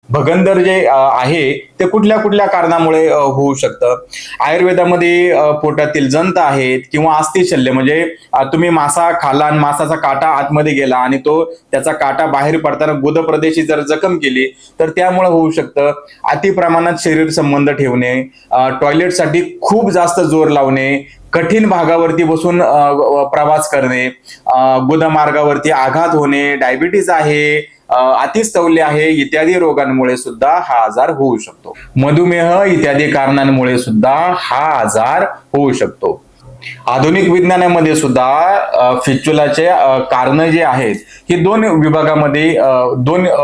भगंदर जे आहे ते कुठल्या कुठल्या कारणामुळे होऊ शकतं. आयुर्वेदामध्ये पोटातील जंत आहेत किंवा अस्थिशल्य म्हणजे तुम्ही मासा खाल्ला आणि मासाचा काटा आतमध्ये गेला आणि तो त्याचा काटा बाहेर पडताना गुदप्रदेशी जर जखम केली तर त्यामुळे होऊ शकतं. अति प्रमाणात शरीर संबंध ठेवणे, टॉयलेटसाठी खूप जास्त जोर लावणे, कठीण भागावरती बसून प्रवास करणे, गुदमार्गावरती आघात होणे, डायबिटीज आहे, अतिस्थौल्य आहे इत्यादी रोगांमुळे सुद्धा हा आजार होऊ शकतो. मधुमेह इत्यादी कारणांमुळे सुद्धा हा आजार होऊ शकतो. आधुनिक विज्ञानामध्ये सुद्धा फिस्टुलाचे कारण जे आहेत ही दोन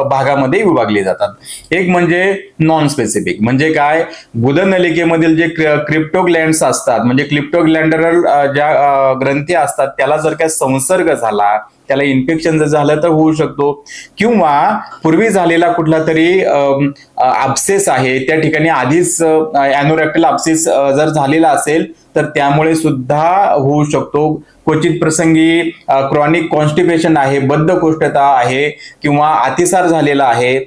भागामध्ये विभागली जातात. एक म्हणजे नॉन स्पेसिफिक म्हणजे काय, गुदनलिकेमधील जे क्रिप्टोग्लॅन्ड्स असतात म्हणजे क्लिप्टोग्लॅन्डरल ज्या ग्रंथी असतात त्याला जर काय संसर्ग झाला, त्याला इन्फेक्शन जर झालं तर होऊ शकतो, किंवा पूर्वी झालेला कुठला तरी अब्सेस आहे त्या ठिकाणी आधीच अॅनोरेक्टल अब्सेस जर झालेला असेल तर त्यामुळे सुद्धा होऊ शकतो. क्वचित प्रसंगी क्रॉनिक कॉन्स्टिपेशन आहे, बद्धकोष्ठता आहे किंवा अतिसार झालेला आहे,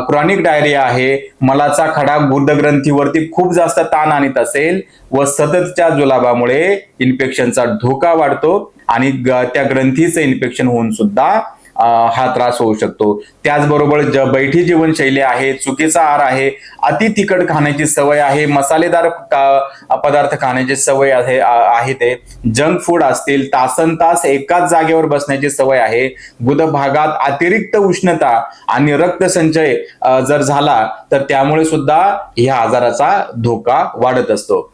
क्रॉनिक डायरिया आहे, मलाचा खडा गुदग्रंथीवरती खूप जास्त ताण आणत असेल व सततच्या जुलाबामुळे इन्फेक्शनचा धोका वाढतो आणि त्या ग्रंथीचं इन्फेक्शन होऊन सुद्धा हा त्रास होऊ शकतो. त्याचबरोबर बैठी जीवनशैली आहे, चुकीचा आहार आहे, अति तिखट खाण्याची सवय आहे, मसालेदार पदार्थ खाण्याची सवय आहे, ते जंक फूड असतील, तासन तास एकाच जागेवर बसण्याची सवय आहे, गुदभागात अतिरिक्त उष्णता आणि रक्तसंचय जर झाला तर त्यामुळे सुद्धा ह्या आजाराचा धोका वाढत असतो.